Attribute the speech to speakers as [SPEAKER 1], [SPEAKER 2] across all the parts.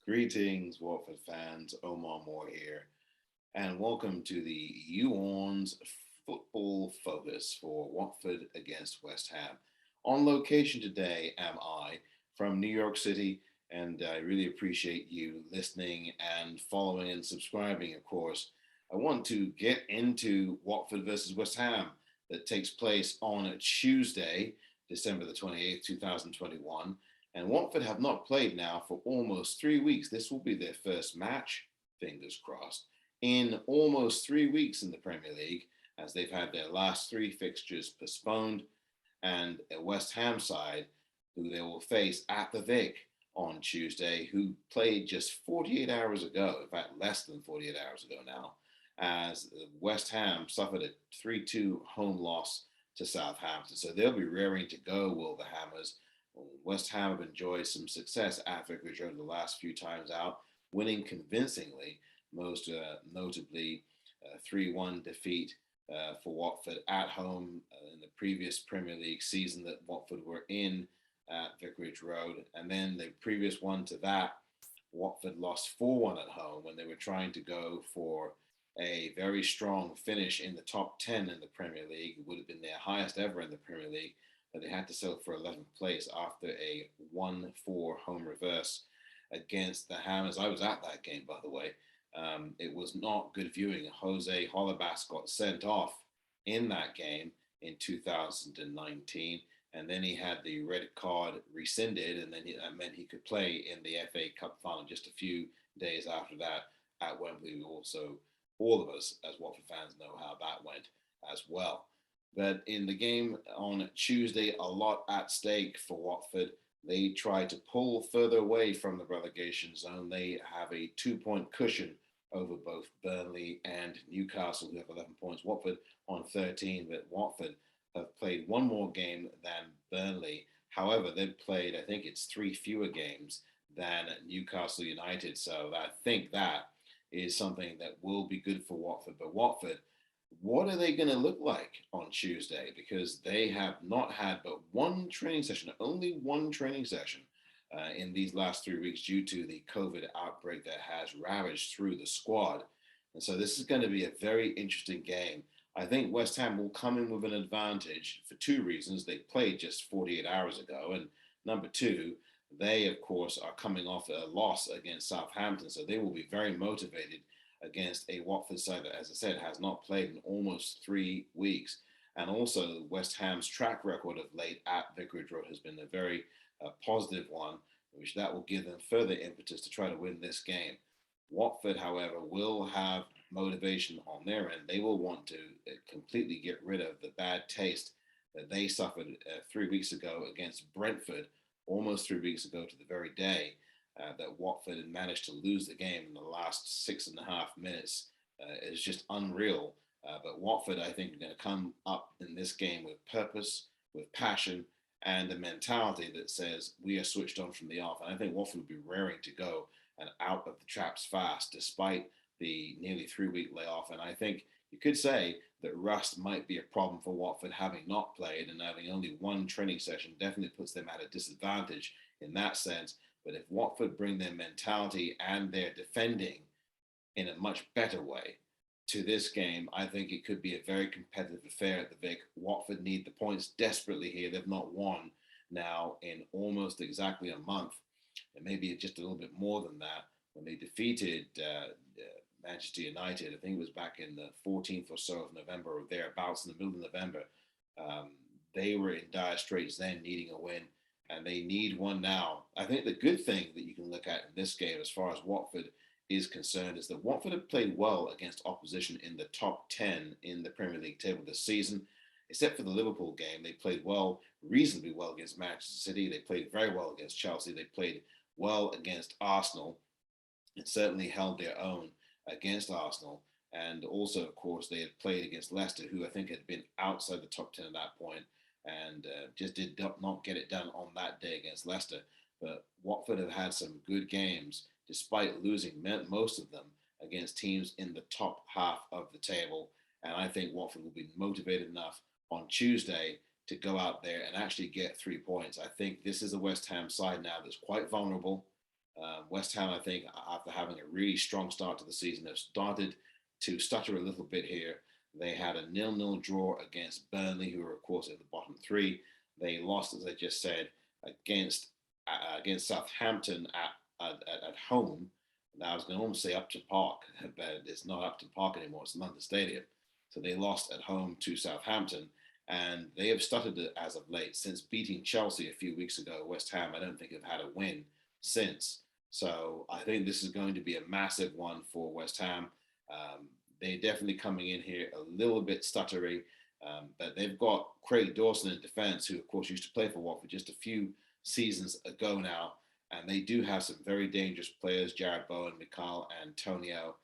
[SPEAKER 1] Greetings, Watford fans. Omar Moore here, and welcome to the Orns football focus for Watford against West Ham. On location today am I from New York City, and I really appreciate you listening and following and subscribing, of course. I want to get into Watford versus West Ham that takes place on Tuesday, December the 28th, 2021. And Watford have not played now for almost 3 weeks. This will be their first match, fingers crossed, in almost 3 weeks in the Premier League, as they've had their last three fixtures postponed, and a West Ham side who they will face at the Vic on Tuesday, who played just 48 hours ago, in fact, less than 48 hours ago now, as West Ham suffered a 3-2 home loss to Southampton. So they'll be raring to go, will the Hammers. West Ham have enjoyed some success at Vicarage Road the last few times out, winning convincingly, most notably 3-1 defeat for Watford at home in the previous Premier League season that Watford were in at Vicarage Road. And then the previous one to that, Watford lost 4-1 at home when they were trying to go for a very strong finish in the top 10 in the Premier League. It would have been their highest ever in the Premier League, but they had to settle for 11th place after a 1-4 home reverse against the Hammers. I was at that game, by the way. It was not good viewing. Jose Holebas got sent off in that game in 2019, and then he had the red card rescinded, and then that meant he could play in the FA Cup final just a few days after that at Wembley. Also, all of us as Watford fans know how that went as well. But in the game on Tuesday, a lot at stake for Watford. They try to pull further away from the relegation zone. They have a 2-point cushion over both Burnley and Newcastle, who have 11 points. Watford on 13, but Watford have played one more game than Burnley. However, they've played, I think it's 3 fewer games than Newcastle United. So I think that is something that will be good for Watford. But Watford, what are they going to look like on Tuesday? Because they have not had but one training session, only one training session in these last 3 weeks due to the COVID outbreak that has ravaged through the squad. And so this is going to be a very interesting game. I think West Ham will come in with an advantage for two reasons. They played just 48 hours ago. And number two, they, of course, are coming off a loss against Southampton. So they will be very motivated against a Watford side that, as I said, has not played in almost 3 weeks. And also, West Ham's track record of late at Vicarage Road has been a very positive one, which that will give them further impetus to try to win this game. Watford, however, will have motivation on their end. They will want to completely get rid of the bad taste that they suffered 3 weeks ago against Brentford, almost 3 weeks ago to the very day that Watford had managed to lose the game in the last 6.5 minutes. Is just unreal. But Watford, I think, are going to come up in this game with purpose, with passion, and a mentality that says we are switched on from the off. And I think Watford will be raring to go and out of the traps fast, despite the nearly 3 week layoff. And I think you could say that rust might be a problem for Watford, having not played and having only one training session definitely puts them at a disadvantage in that sense. But if Watford bring their mentality and their defending in a much better way to this game, I think it could be a very competitive affair at the Vic. Watford need the points desperately here. They've not won now in almost exactly a month, and maybe just a little bit more than that, when they defeated Manchester United. I think it was back in the 14th or so of November or thereabouts in the middle of November. They were in dire straits then, needing a win, and they need one now. I think the good thing that you can look at in this game as far as Watford is concerned is that Watford have played well against opposition in the top 10 in the Premier League table this season. Except for the Liverpool game, they played well, reasonably well against Manchester City. They played very well against Chelsea. They played well against Arsenal and certainly held their own against Arsenal. And also, of course, they had played against Leicester, who I think had been outside the top 10 at that point, and just did not get it done on that day against Leicester. But Watford have had some good games, despite losing most of them against teams in the top half of the table. And I think Watford will be motivated enough on Tuesday to go out there and actually get 3 points. I think this is a West Ham side now that's quite vulnerable. West Ham, I think, after having a really strong start to the season, have started to stutter a little bit here. They had a nil-nil draw against Burnley, who are, of course, in the bottom three. They lost, as I just said, against Southampton at home. Now, I was going to almost say Upton Park, but it's not Upton Park anymore. It's London Stadium. So they lost at home to Southampton, and they have stuttered as of late. Since beating Chelsea a few weeks ago, West Ham, I don't think have had a win since. So I think this is going to be a massive one for West Ham. They're definitely coming in here a little bit stuttery, but they've got Craig Dawson in defence, who of course used to play for Watford just a few seasons ago now, and they do have some very dangerous players: Jared Bowen, Mikhail Antonio.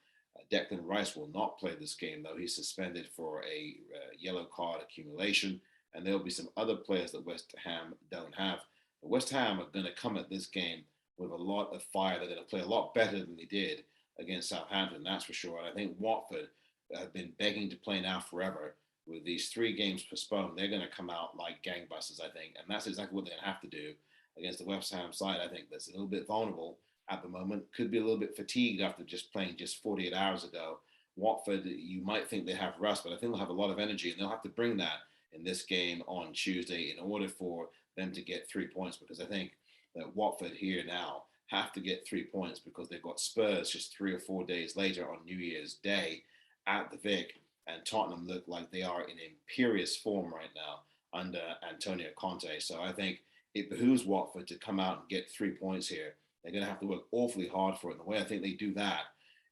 [SPEAKER 1] Declan Rice will not play this game, though. He's suspended for a yellow card accumulation, and there'll be some other players that West Ham don't have. But West Ham are going to come at this game with a lot of fire. They're going to play a lot better than they did against Southampton, that's for sure. And I think Watford have been begging to play now forever. With these 3 games postponed, they're going to come out like gangbusters, I think. And that's exactly what they're going to have to do against the West Ham side, I think, that's a little bit vulnerable at the moment. Could be a little bit fatigued after just playing just 48 hours ago. Watford, you might think they have rust, but I think they'll have a lot of energy, and they'll have to bring that in this game on Tuesday in order for them to get 3 points, because I think that Watford here now have to get 3 points because they've got Spurs just 3 or 4 days later on New Year's Day at the Vic, and Tottenham look like they are in imperious form right now under Antonio Conte. So I think it behooves Watford to come out and get 3 points here. They're going to have to work awfully hard for it. And the way I think they do that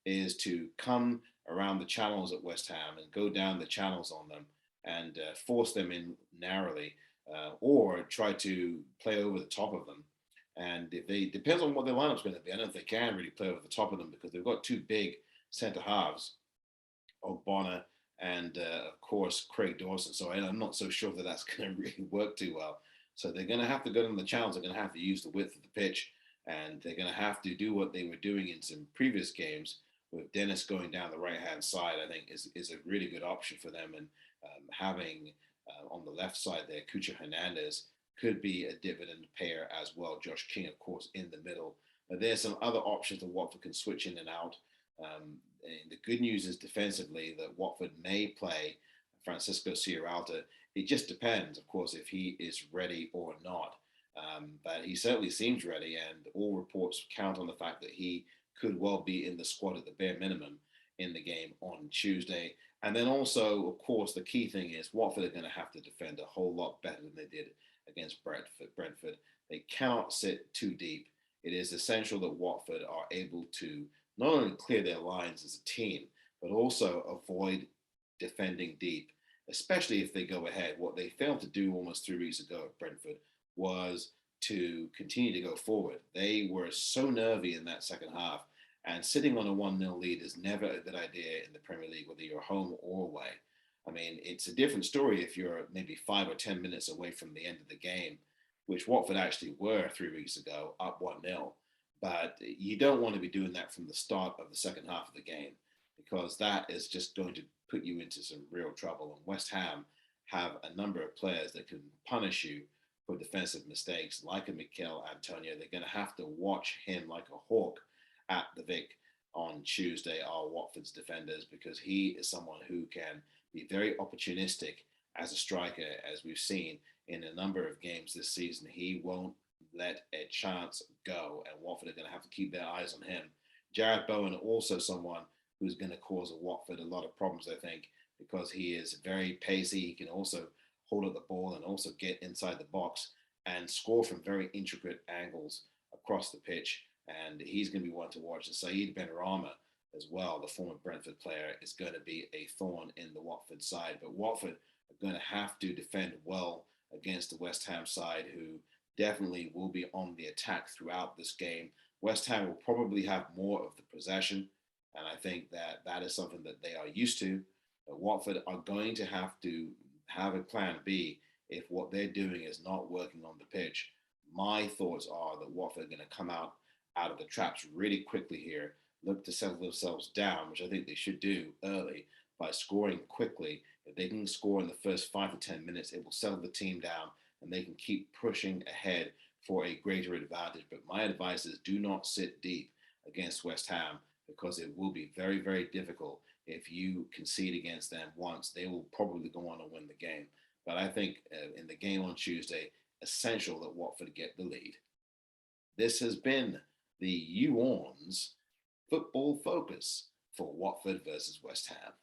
[SPEAKER 1] is to come around the channels at West Ham and go down the channels on them and force them in narrowly, or try to play over the top of them. And if they depends on what their lineup's going to be. I don't know if they can really play over the top of them because they've got 2 big centre halves, Ogbonna and of course Craig Dawson. So I'm not so sure that that's going to really work too well. So they're going to have to go down the channels. They're going to have to use the width of the pitch, and they're going to have to do what they were doing in some previous games with Dennis going down the right hand side. I think is a really good option for them, and having on the left side there, Cucho Hernandez could be a dividend payer as well. Josh King, of course, in the middle. But there's some other options that Watford can switch in and out. And the good news is defensively that Watford may play Francisco Sierralta. It just depends, of course, if he is ready or not. But he certainly seems ready, and all reports count on the fact that he could well be in the squad at the bare minimum in the game on Tuesday. And then also, of course, the key thing is Watford are going to have to defend a whole lot better than they did against Brentford. They cannot sit too deep. It is essential that Watford are able to not only clear their lines as a team, but also avoid defending deep, especially if they go ahead. What they failed to do almost 3 weeks ago at Brentford was to continue to go forward. They were so nervy in that second half, and sitting on a 1-0 lead is never a good idea in the Premier League, whether you're home or away. I mean, it's a different story if you're maybe 5 or 10 minutes away from the end of the game, which Watford actually were 3 weeks ago, up 1-0. But you don't want to be doing that from the start of the second half of the game, because that is just going to put you into some real trouble. And West Ham have a number of players that can punish you for defensive mistakes, like a Mikel Antonio. They're going to have to watch him like a hawk at the Vic on Tuesday, are Watford's defenders, because he is someone who can be very opportunistic as a striker, as we've seen in a number of games this season. He won't let a chance go, and Watford are going to have to keep their eyes on him. Jared Bowen, also someone who's going to cause Watford a lot of problems, I think, because he is very pacey. He can also hold up the ball and also get inside the box and score from very intricate angles across the pitch. And he's going to be one to watch. And Saeed Benrahma as well, the former Brentford player, is going to be a thorn in the Watford side. But Watford are going to have to defend well against the West Ham side, who definitely will be on the attack throughout this game. West Ham will probably have more of the possession, and I think that that is something that they are used to. But Watford are going to have a plan B if what they're doing is not working on the pitch. My thoughts are that Watford are going to come out of the traps really quickly here, look to settle themselves down, which I think they should do early by scoring quickly If they can score in the first 5 to 10 minutes, it will settle the team down and they can keep pushing ahead for a greater advantage. But my advice is do not sit deep against West Ham because it will be very, very difficult. If you concede against them once, they will probably go on and win the game. But I think in the game on Tuesday, essential that Watford get the lead. This has been the Orns football focus for Watford versus West Ham.